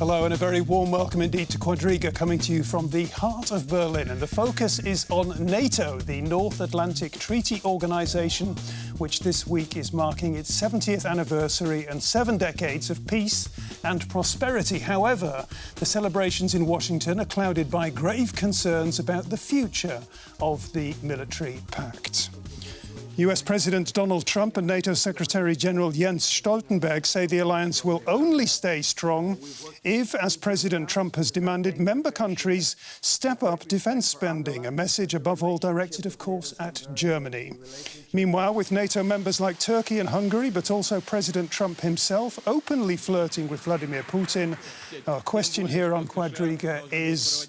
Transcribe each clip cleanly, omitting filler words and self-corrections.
Hello and a very warm welcome indeed to Quadriga, coming to you from the heart of Berlin. And the focus is on NATO, the North Atlantic Treaty Organization, which this week is marking its 70th anniversary and 7 decades of peace and prosperity. However, the celebrations in Washington are clouded by grave concerns about the future of the military pact. US President Donald Trump and NATO Secretary General Jens Stoltenberg say the alliance will only stay strong if, as President Trump has demanded, member countries step up defence spending, a message above all directed, of course, at Germany. Meanwhile, with NATO members like Turkey and Hungary, but also President Trump himself openly flirting with Vladimir Putin, our question here on Quadriga is,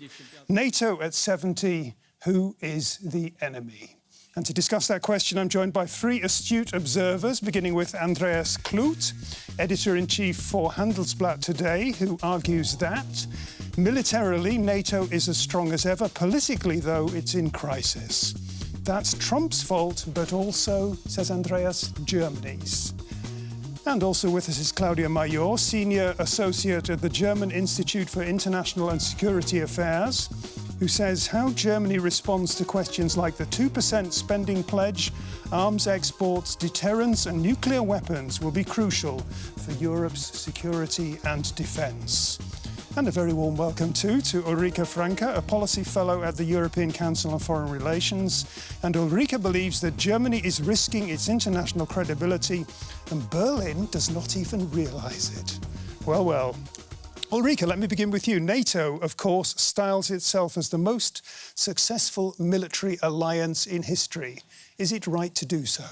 NATO at 70, who is the enemy? And to discuss that question, I'm joined by 3 astute observers, beginning with Andreas Kluth, editor-in-chief for Handelsblatt Today, who argues that militarily NATO is as strong as ever. Politically, though, it's in crisis. That's Trump's fault, but also, says Andreas, Germany's. And also with us is Claudia Major, senior associate at the German Institute for International and Security Affairs, who says how Germany responds to questions like the 2% spending pledge, arms exports, deterrence and nuclear weapons will be crucial for Europe's security and defence. And a very warm welcome too to Ulrike Franke, a policy fellow at the European Council on Foreign Relations. And Ulrike believes that Germany is risking its international credibility and Berlin does not even realise it. Well, well. Ulrike, let me begin with you. NATO, of course, styles itself as the most successful military alliance in history. Is it right to do so?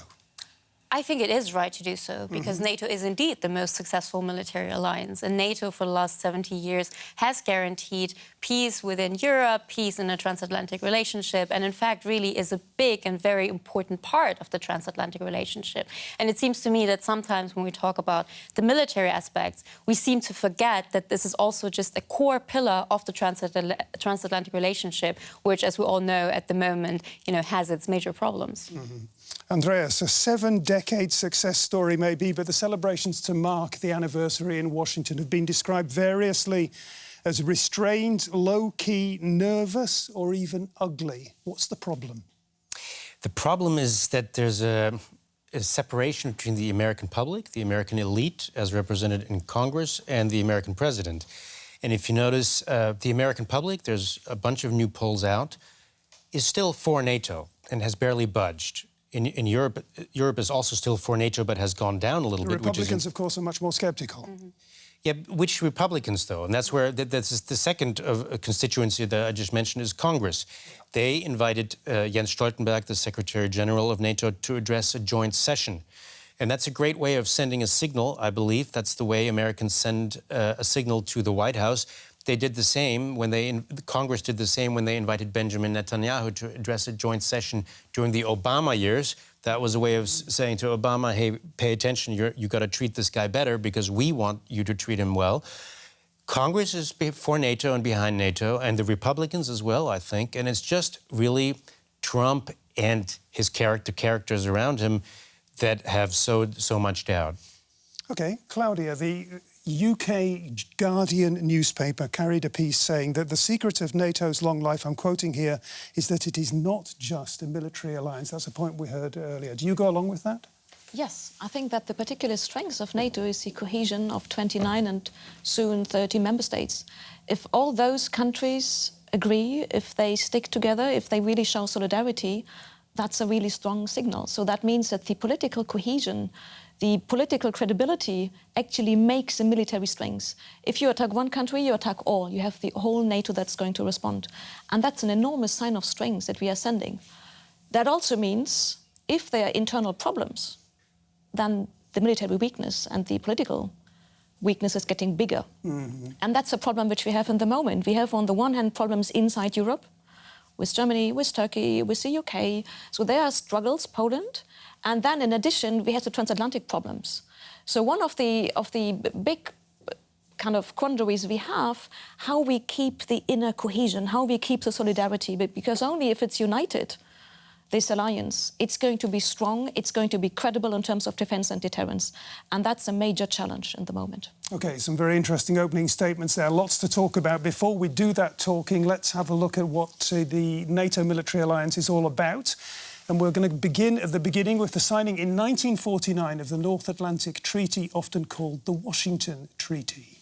I think it is right to do so, because NATO is indeed the most successful military alliance. And NATO, for the last 70 years, has guaranteed peace within Europe, peace in a transatlantic relationship, and in fact really is a big and very important part of the transatlantic relationship. And it seems to me that sometimes when we talk about the military aspects, we seem to forget that this is also just a core pillar of the transatlantic relationship, which, as we all know, at the moment, has its major problems. Andreas, a 7-decade success story maybe, but the celebrations to mark the anniversary in Washington have been described variously as restrained, low-key, nervous, or even ugly. What's the problem? The problem is that there's a separation between the American public, the American elite, as represented in Congress, and the American president. And if you notice, the American public, there's a bunch of new polls out, is still for NATO and has barely budged. In Europe, Europe is also still for NATO, but has gone down a little bit. Republicans, of course, are much more sceptical. Yeah, which Republicans, though? And that's where that's the second constituency that I just mentioned is Congress. They invited Jens Stoltenberg, the Secretary General of NATO, to address a joint session. And that's a great way of sending a signal, I believe. That's the way Americans send a signal to the White House. They did the same when Congress did the same when they invited Benjamin Netanyahu to address a joint session during the Obama years. That was a way of saying to Obama, hey, pay attention, you got to treat this guy better because we want you to treat him well. Congress is for NATO and behind NATO, and the Republicans as well, I think. And it's just really Trump and his characters around him that have sowed so much doubt. OK, Claudia, the UK Guardian newspaper carried a piece saying that the secret of NATO's long life, I'm quoting here, is that it is not just a military alliance. That's a point we heard earlier. Do you go along with that? Yes, I think that the particular strength of NATO is the cohesion of 29 and soon 30 member states. If all those countries agree, if they stick together, if they really show solidarity, that's a really strong signal. So that means that the political cohesion, the political credibility actually makes a military strength. If you attack one country, you attack all. You have the whole NATO that's going to respond. And that's an enormous sign of strength that we are sending. That also means if there are internal problems, then the military weakness and the political weakness is getting bigger. And that's a problem which we have in the moment. We have on the one hand problems inside Europe, with Germany, with Turkey, with the UK. So there are struggles, Poland. And then, in addition, we have the transatlantic problems. So one of the big kind of quandaries we have, how we keep the inner cohesion, how we keep the solidarity, because only if it's united, this alliance, it's going to be strong, it's going to be credible in terms of defence and deterrence. And that's a major challenge in the moment. OK, some very interesting opening statements there. Lots to talk about. Before we do that talking, let's have a look at what the NATO military alliance is all about. And we're going to begin at the beginning with the signing in 1949 of the North Atlantic Treaty, often called the Washington Treaty.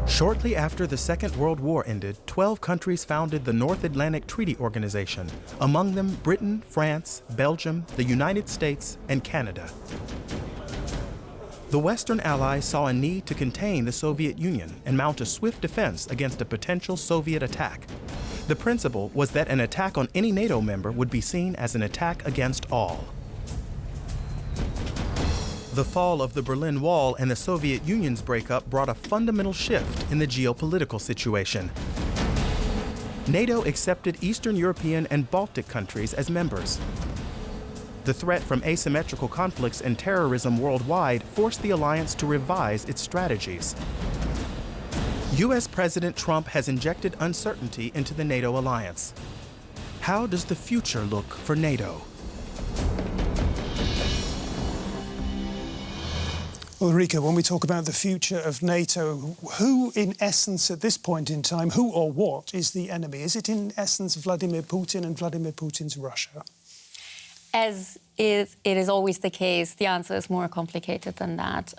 Shortly after the Second World War ended, 12 countries founded the North Atlantic Treaty Organization, among them Britain, France, Belgium, the United States, and Canada. The Western Allies saw a need to contain the Soviet Union and mount a swift defense against a potential Soviet attack. The principle was that an attack on any NATO member would be seen as an attack against all. The fall of the Berlin Wall and the Soviet Union's breakup brought a fundamental shift in the geopolitical situation. NATO accepted Eastern European and Baltic countries as members. The threat from asymmetrical conflicts and terrorism worldwide forced the alliance to revise its strategies. U.S. President Trump has injected uncertainty into the NATO alliance. How does the future look for NATO? Ulrike, when we talk about the future of NATO, who, in essence, at this point in time, who or what is the enemy? Is it, in essence, Vladimir Putin and Vladimir Putin's Russia? As it is always the case, the answer is more complicated than that.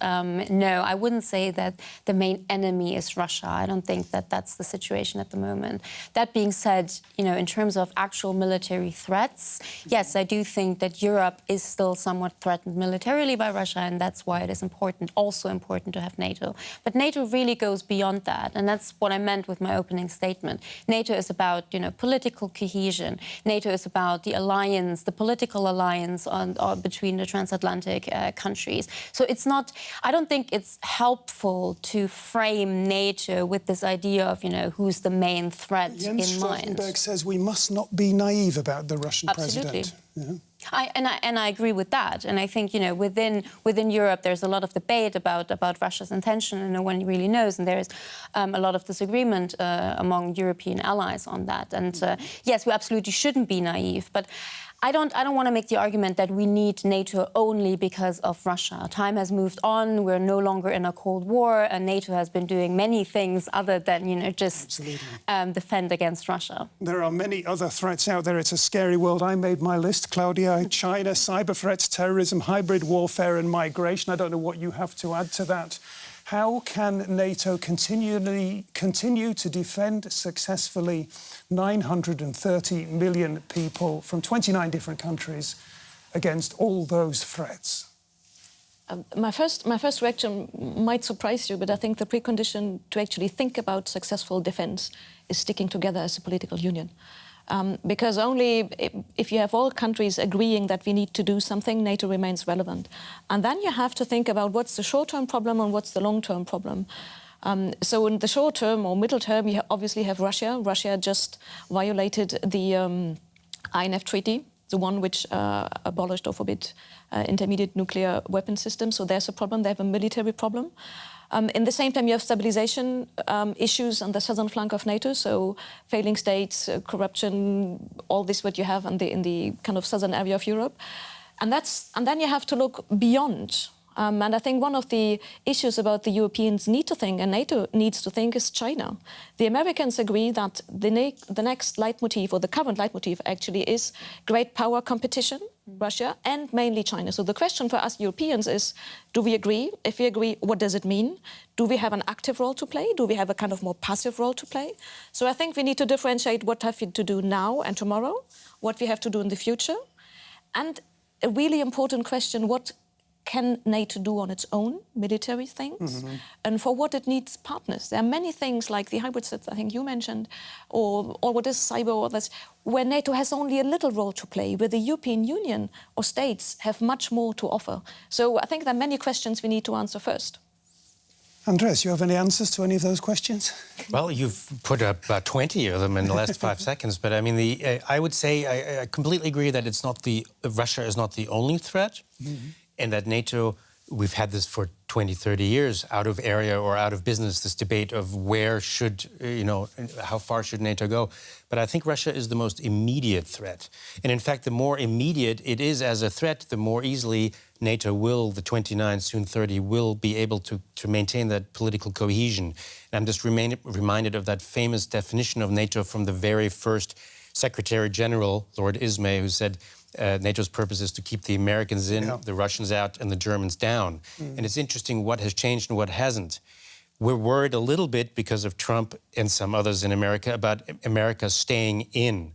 No, I wouldn't say that the main enemy is Russia. I don't think that that's the situation at the moment. That being said, you know, in terms of actual military threats, yes, I do think that Europe is still somewhat threatened militarily by Russia, and that's why it is also important to have NATO. But NATO really goes beyond that, and that's what I meant with my opening statement. NATO is about, you know, political cohesion. NATO is about the alliance, the political alliance between the transatlantic countries. So it's not, I don't think it's helpful to frame NATO with this idea of, you know, who's the main threat in mind. Jens Stoltenberg says we must not be naive about the Russian president. Yeah. I agree with that. And I think, you know, within Europe, there's a lot of debate about Russia's intention, and no one really knows. And there's a lot of disagreement among European allies on that. And yes, we absolutely shouldn't be naive. But I don't want to make the argument that we need NATO only because of Russia. Time has moved on. We're no longer in a Cold War, and NATO has been doing many things other than, you know, just defend against Russia. There are many other threats out there. It's a scary world. I made my list, Claudia. China, cyber threats, terrorism, hybrid warfare and migration. I don't know what you have to add to that. How can NATO continue to defend successfully 930 million people from 29 different countries against all those threats? My first reaction might surprise you, but I think the precondition to actually think about successful defence is sticking together as a political union. Because only if you have all countries agreeing that we need to do something, NATO remains relevant. And then you have to think about what's the short-term problem and what's the long-term problem. So in the short term or middle term, you obviously have Russia. Russia just violated the INF Treaty, the one which abolished or forbid intermediate nuclear weapon systems. So there's a problem. They have a military problem. In the same time, you have stabilization issues on the southern flank of NATO, so failing states, corruption, all this what you have in the kind of southern area of Europe. And then you have to look beyond. And I think one of the issues about the Europeans need to think, and NATO needs to think, is China. The Americans agree that the next leitmotif, or the current leitmotif actually, is great power competition, Russia, and mainly China. So the question for us Europeans is, do we agree? If we agree, what does it mean? Do we have an active role to play? Do we have a kind of more passive role to play? So I think we need to differentiate what have we to do now and tomorrow, what we have to do in the future, and a really important question, what can NATO do on its own, military things, and for what it needs partners. There are many things like the hybrids that I think you mentioned, or what is cyber, or this, where NATO has only a little role to play, where the European Union or states have much more to offer. So I think there are many questions we need to answer first. Andreas, you have any answers to any of those questions? Well, you've put up about 20 of them in the last 5 seconds. But I mean, I would say I completely agree that Russia is not the only threat, and that NATO we've had this for 20, 30 years, out of area or out of business, this debate of where should, how far should NATO go? But I think Russia is the most immediate threat. And in fact, the more immediate it is as a threat, the more easily NATO will, the 29, soon 30, will be able to maintain that political cohesion. And I'm just reminded of that famous definition of NATO from the very first Secretary General, Lord Ismay, who said, NATO's purpose is to keep the Americans in, the Russians out, and the Germans down. And it's interesting what has changed and what hasn't. We're worried a little bit because of Trump and some others in America about America staying in.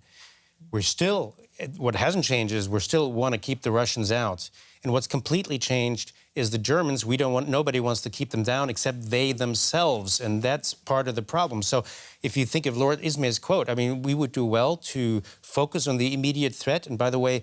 We're still, what hasn't changed is we still want to keep the Russians out. And what's completely changed is the Germans, nobody wants to keep them down except they themselves. And that's part of the problem. So if you think of Lord Ismay's quote, I mean, we would do well to focus on the immediate threat. And by the way,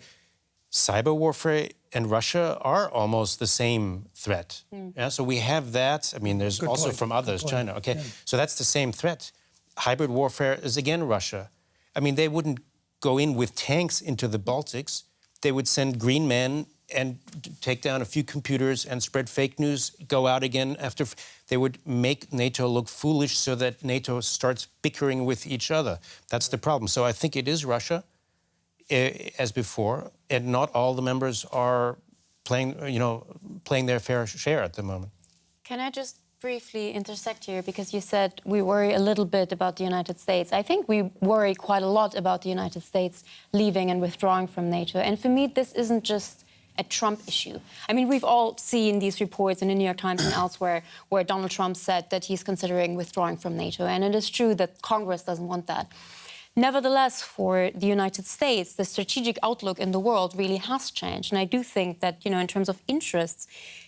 cyber warfare and Russia are almost the same threat. Yeah, so we have that. I mean, there's also from others, China. Okay, so that's the same threat. Hybrid warfare is again Russia. I mean, they wouldn't go in with tanks into the Baltics. They would send green men and take down a few computers and spread fake news, go out again after. They would make NATO look foolish so that NATO starts bickering with each other. That's the problem. So I think it is Russia, as before, and not all the members are playing their fair share at the moment. Can I just briefly intersect here, because you said we worry a little bit about the United States. I think we worry quite a lot about the United States leaving and withdrawing from NATO. And for me, this isn't just a Trump issue. I mean, we've all seen these reports in the New York Times and elsewhere where Donald Trump said that he's considering withdrawing from NATO. And it is true that Congress doesn't want that. Nevertheless, for the United States, the strategic outlook in the world really has changed. And I do think that, in terms of interests,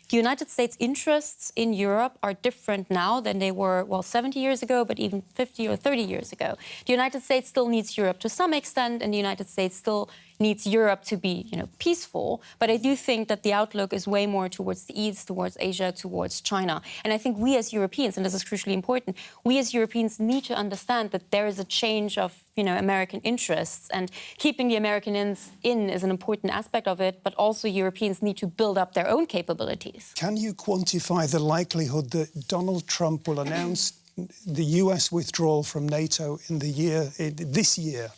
the United States' interests in Europe are different now than they were, 70 years ago, but even 50 or 30 years ago. The United States still needs Europe to some extent, and the United States still needs Europe to be, peaceful. But I do think that the outlook is way more towards the East, towards Asia, towards China. And I think we as Europeans, and this is crucially important, we as Europeans need to understand that there is a change of, American interests. And keeping the Americans in is an important aspect of it, but also Europeans need to build up their own capabilities. Can you quantify the likelihood that Donald Trump will announce the US withdrawal from NATO this year?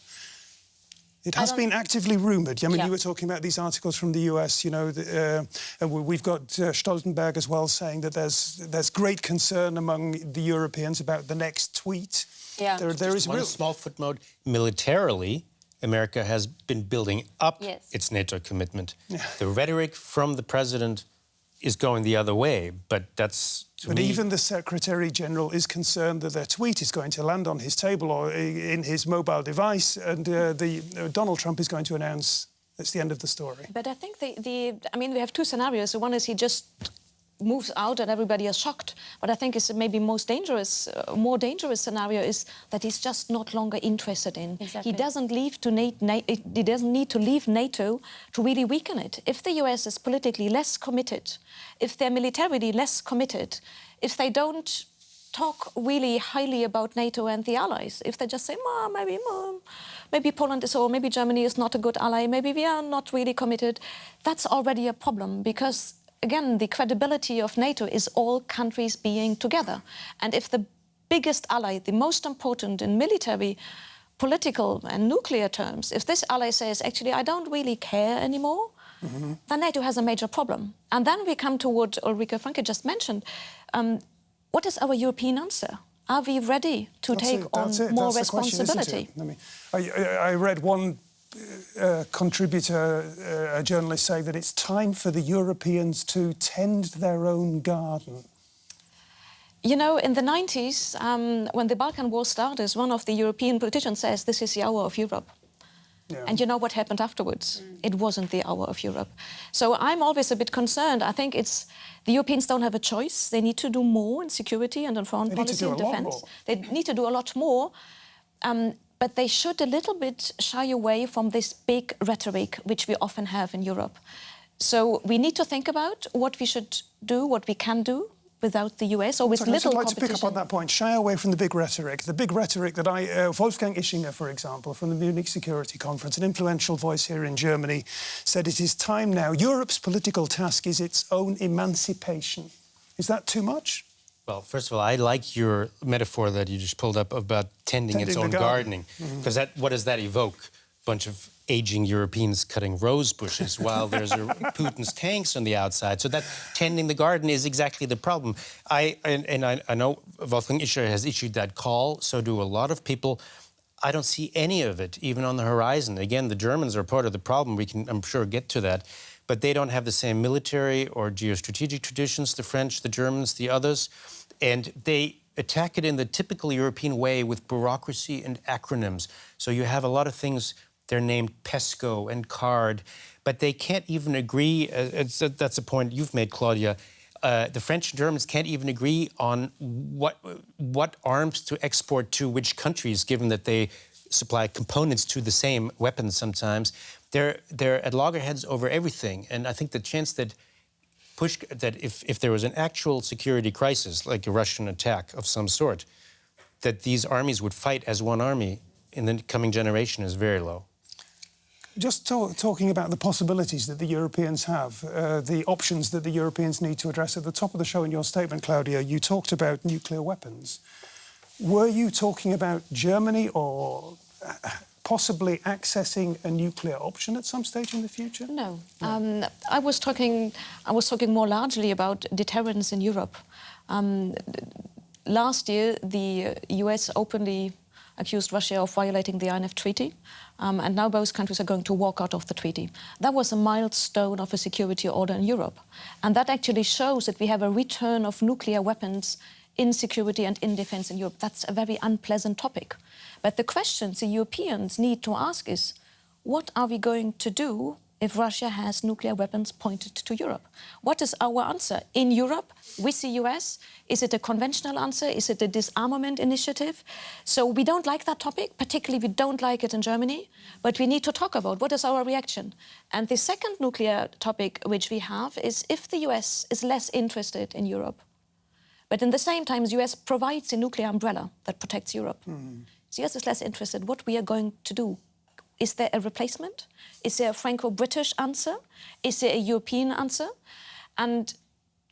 It has been actively rumoured. I mean, you were talking about these articles from the US, and we've got Stoltenberg as well saying that there's great concern among the Europeans about the next tweet. Yeah. There is one small footnote. Militarily, America has been building up its NATO commitment. Yeah. The rhetoric from the president is going the other way, but that's... But even the Secretary General is concerned that their tweet is going to land on his table or in his mobile device, and Donald Trump is going to announce that's the end of the story. But I think we have two scenarios. One is he just moves out and everybody is shocked. But I think it's maybe more dangerous scenario is that he's just not longer interested in. Exactly. He doesn't need to leave NATO to really weaken it. If the US is politically less committed, if they're militarily less committed, if they don't talk really highly about NATO and the allies, if they just say, maybe Poland is, or maybe Germany is not a good ally, maybe we are not really committed, that's already a problem, because again, the credibility of NATO is all countries being together. And if the biggest ally, the most important in military, political and nuclear terms, if this ally says, actually, I don't really care anymore, then NATO has a major problem. And then we come to what Ulrike Franke just mentioned. What is our European answer? Are we ready to take on more responsibility? I read one contributor, a journalist, say that it's time for the Europeans to tend their own garden. In the 90s, when the Balkan War started, one of the European politicians says, this is the hour of Europe. Yeah. And you know what happened afterwards? It wasn't the hour of Europe. So I'm always a bit concerned. I think the Europeans don't have a choice. They need to do more in security and in foreign policy and defence. They need to do a lot more. But they should a little bit shy away from this big rhetoric which we often have in Europe. So we need to think about what we should do, what we can do, without the US or with Sorry, little I'd like competition. to pick up on that point, shy away from the big rhetoric. The big rhetoric that Wolfgang Ischinger, for example, from the Munich Security Conference, an influential voice here in Germany, said it is time now. Europe's political task is its own emancipation. Is that too much? Well, first of all, I like your metaphor that you just pulled up about tending its own gardening, because what does that evoke? A bunch of aging Europeans cutting rose bushes while there's Putin's tanks on the outside. So that tending the garden is exactly the problem. I know Wolfgang Ischinger has issued that call, so do a lot of people. I don't see any of it, even on the horizon. Again, the Germans are part of the problem. We can, I'm sure, get to that. But they don't have the same military or geostrategic traditions, the French, the Germans, the others. And they attack it in the typical European way with bureaucracy and acronyms. So you have a lot of things. They're named PESCO and CARD, but they can't even agree. That's a point you've made, Claudia. The French and Germans can't even agree on what arms to export to which countries, given that they supply components to the same weapons sometimes. They're at loggerheads over everything. And I think the chance that if there was an actual security crisis, like a Russian attack of some sort, that these armies would fight as one army in the coming generation is very low. Just talking about the possibilities that the Europeans have, the options that the Europeans need to address. At the top of the show in your statement, Claudia, you talked about nuclear weapons. Were you talking about Germany or possibly accessing a nuclear option at some stage in the future? No. I was talking more largely about deterrence in Europe. Last year, the US openly accused Russia of violating the INF Treaty, and now both countries are going to walk out of the treaty. That was a milestone of a security order in Europe, and that actually shows that we have a return of nuclear weapons in security and in defense in Europe. That's a very unpleasant topic. But the questions the Europeans need to ask is, what are we going to do if Russia has nuclear weapons pointed to Europe? What is our answer? In Europe, with the US, is it a conventional answer? Is it a disarmament initiative? So we don't like that topic, particularly we don't like it in Germany, but we need to talk about what is our reaction. And the second nuclear topic which we have is if the US is less interested in Europe, but in the same time, the US provides a nuclear umbrella that protects Europe. The US is less interested. What we are going to do? Is there a replacement? Is there a Franco-British answer? Is there a European answer? And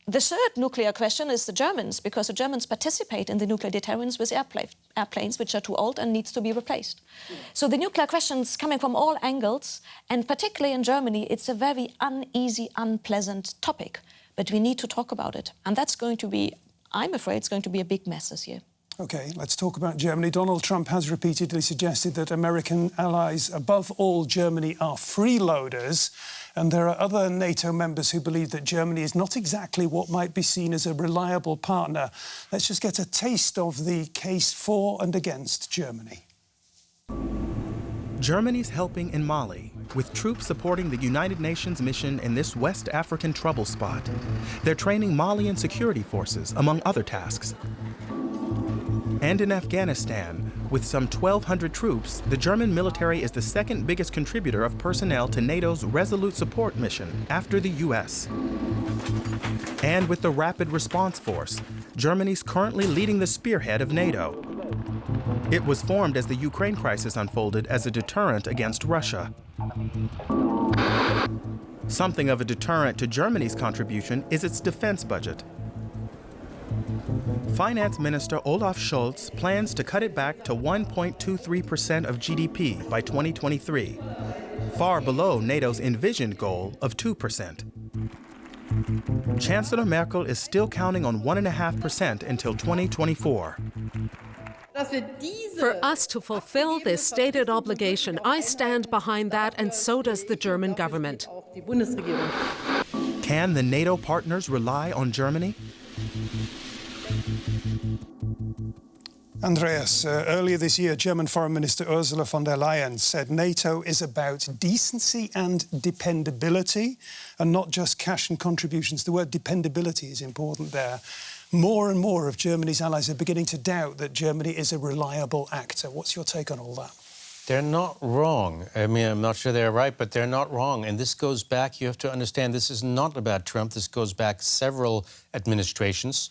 the third nuclear question is the Germans, because the Germans participate in the nuclear deterrence with airplanes which are too old and needs to be replaced. So the nuclear questions coming from all angles, and particularly in Germany, it's a very uneasy, unpleasant topic. But we need to talk about it. And that's going to be, I'm afraid, it's going to be a big mess this year. OK, let's talk about Germany. Donald Trump has repeatedly suggested that American allies, above all Germany, are freeloaders. And there are other NATO members who believe that Germany is not exactly what might be seen as a reliable partner. Let's just get a taste of the case for and against Germany. Germany's helping in Mali, with troops supporting the United Nations mission in this West African trouble spot. They're training Malian security forces, among other tasks. And in Afghanistan, with some 1,200 troops, the German military is the second biggest contributor of personnel to NATO's Resolute Support mission after the US. And with the Rapid Response Force, Germany's currently leading the spearhead of NATO. It was formed as the Ukraine crisis unfolded as a deterrent against Russia. Something of a deterrent to Germany's contribution is its defense budget. Finance Minister Olaf Scholz plans to cut it back to 1.23% of GDP by 2023, far below NATO's envisioned goal of 2%. Chancellor Merkel is still counting on 1.5% until 2024. For us to fulfill this stated obligation, I stand behind that, and so does the German government. Can the NATO partners rely on Germany? Andreas, earlier this year, German Foreign Minister Ursula von der Leyen said NATO is about decency and dependability, and not just cash and contributions. The word dependability is important there. More and more of Germany's allies are beginning to doubt that Germany is a reliable actor. What's your take on all that? They're not wrong. I mean, I'm not sure they're right, but they're not wrong. And this goes back, you have to understand, this is not about Trump. This goes back several administrations.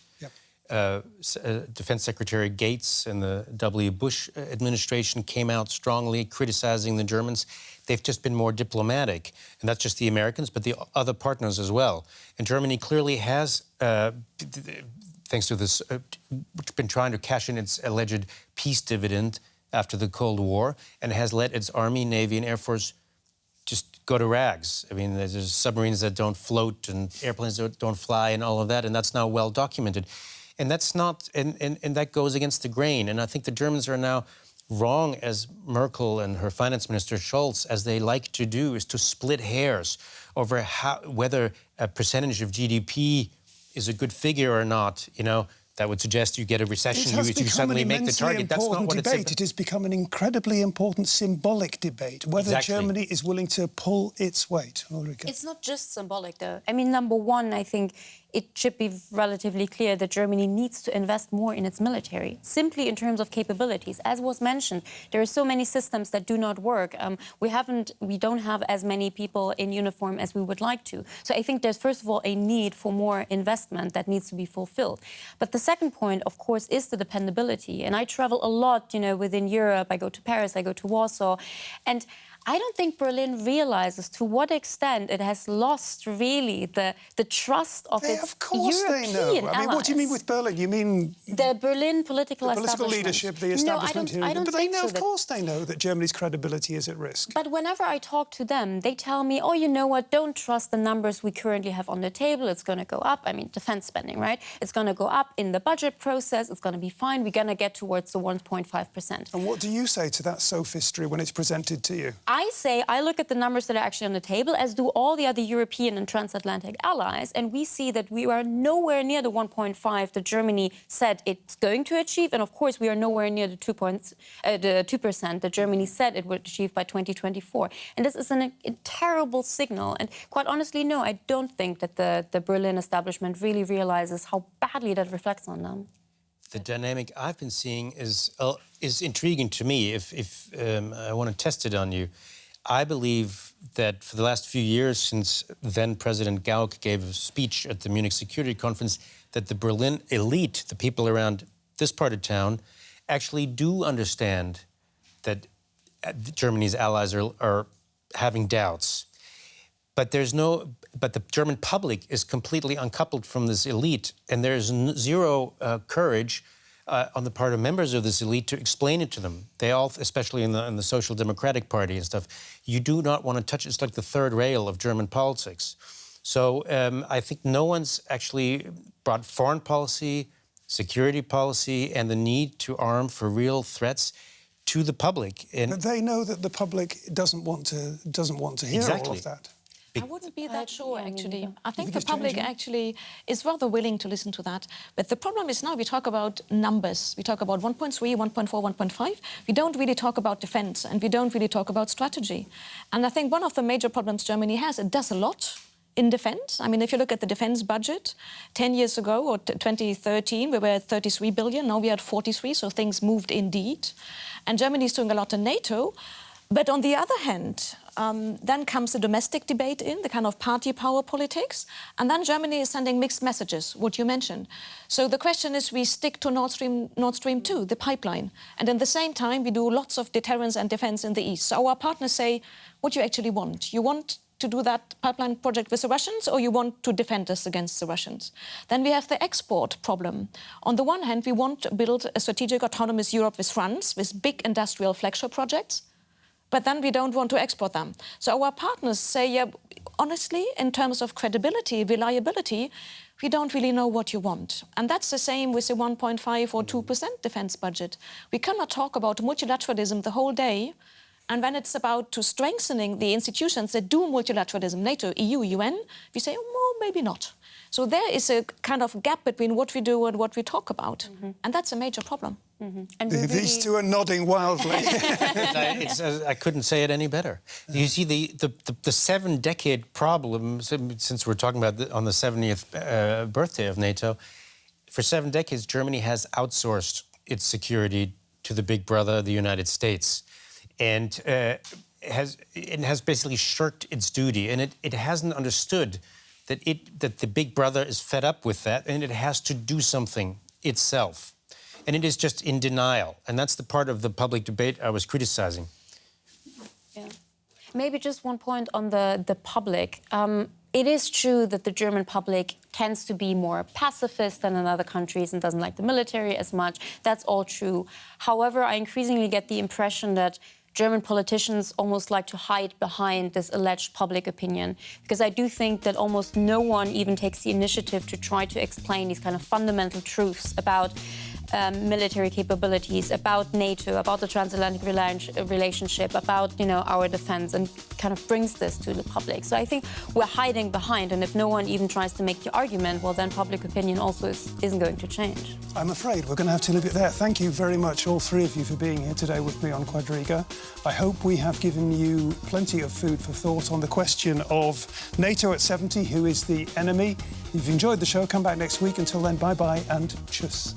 Defense Secretary Gates and the W. Bush administration came out strongly criticizing the Germans. They've just been more diplomatic. And that's just the Americans, but the other partners as well. And Germany clearly has, thanks to this, been trying to cash in its alleged peace dividend after the Cold War, and has let its Army, Navy, and Air Force just go to rags. I mean, there's submarines that don't float and airplanes that don't fly and all of that, and that's now well documented. And that's not, and that goes against the grain. And I think the Germans are now wrong, as Merkel and her finance minister Scholz, as they like to do, is to split hairs over whether a percentage of GDP is a good figure or not. You know, that would suggest you get a recession, you suddenly make the target. That's not what debate. It has become an incredibly important symbolic debate, whether Germany is willing to pull its weight. Ulrike. It's not just symbolic, though. I mean, number one, I think it should be relatively clear that Germany needs to invest more in its military, simply in terms of capabilities. As was mentioned, there are so many systems that do not work. We don't have as many people in uniform as we would like to. So I think there's, first of all, a need for more investment that needs to be fulfilled. But the second point, of course, is the dependability. And I travel a lot, you know, within Europe. I go to Paris, I go to Warsaw. And I don't think Berlin realizes to what extent it has lost, really, the trust of its European Of course they know. I mean, what do you mean with Berlin? You mean the Berlin political leadership, the establishment here? I don't but they know, so of course they know that Germany's credibility is at risk. But whenever I talk to them, they tell me, oh, you know what, don't trust the numbers we currently have on the table. It's going to go up. I mean, defense spending, right? It's going to go up in the budget process. It's going to be fine. We're going to get towards the 1.5%. And what do you say to that sophistry when it's presented to you? I look at the numbers that are actually on the table, as do all the other European and transatlantic allies, and we see that we are nowhere near the 1.5 that Germany said it's going to achieve, and of course we are nowhere near the 2% that Germany said it would achieve by 2024. And this is a terrible signal. And quite honestly, no, I don't think that the Berlin establishment really realizes how badly that reflects on them. The dynamic I've been seeing is intriguing to me. If I want to test it on you, I believe that for the last few years, since then President Gauck gave a speech at the Munich Security Conference, that the Berlin elite, the people around this part of town, actually do understand that Germany's allies are having doubts. But the German public is completely uncoupled from this elite, and there's zero courage on the part of members of this elite to explain it to them. They all, especially in the Social Democratic Party and stuff, you do not want to touch it. It's like the third rail of German politics. So I think no one's actually brought foreign policy, security policy, and the need to arm for real threats to the public. But they know that the public doesn't want to hear all of that. I wouldn't be that sure, actually. I think the public actually is rather willing to listen to that. But the problem is now we talk about numbers. We talk about 1.3, 1.4, 1.5. We don't really talk about defense, and we don't really talk about strategy. And I think one of the major problems Germany has, it does a lot in defense. I mean, if you look at the defense budget, 10 years ago, or 2013, we were at 33 billion. Now we are at 43, so things moved indeed. And Germany is doing a lot in NATO. But on the other hand, then comes the domestic debate in, the kind of party power politics. And then Germany is sending mixed messages, what you mentioned. So the question is, we stick to Nord Stream 2, the pipeline. And at the same time, we do lots of deterrence and defense in the east. So our partners say, what do you actually want? You want to do that pipeline project with the Russians, or you want to defend us against the Russians? Then we have the export problem. On the one hand, we want to build a strategic autonomous Europe with France, with big industrial flagship projects. But then we don't want to export them. So our partners say, yeah, honestly, in terms of credibility, reliability, we don't really know what you want. And that's the same with the 1.5 or 2% defense budget. We cannot talk about multilateralism the whole day, and when it's about to strengthening the institutions that do multilateralism, NATO, EU, UN, we say, oh, well, maybe not. So there is a kind of gap between what we do and what we talk about. Mm-hmm. And that's a major problem. Mm-hmm. And these two are nodding wildly. I couldn't say it any better. You see, the 7-decade problem, since we're talking about on the 70th birthday of NATO, for 7 decades, Germany has outsourced its security to the big brother, the United States, and has basically shirked its duty, and it hasn't understood that the big brother is fed up with that, and it has to do something itself. And it is just in denial. And that's the part of the public debate I was criticizing. Yeah. Maybe just one point on the public. It is true that the German public tends to be more pacifist than in other countries and doesn't like the military as much. That's all true. However, I increasingly get the impression that German politicians almost like to hide behind this alleged public opinion, because I do think that almost no one even takes the initiative to try to explain these kind of fundamental truths about military capabilities, about NATO, about the transatlantic relationship, about our defense, and kind of brings this to the public. So I think we're hiding behind, and if no one even tries to make the argument, well, then public opinion also isn't going to change. I'm afraid we're going to have to leave it there. Thank you very much, all three of you, for being here today with me on Quadriga. I hope we have given you plenty of food for thought on the question of NATO at 70, who is the enemy. If you've enjoyed the show, come back next week. Until then, bye-bye and tschüss.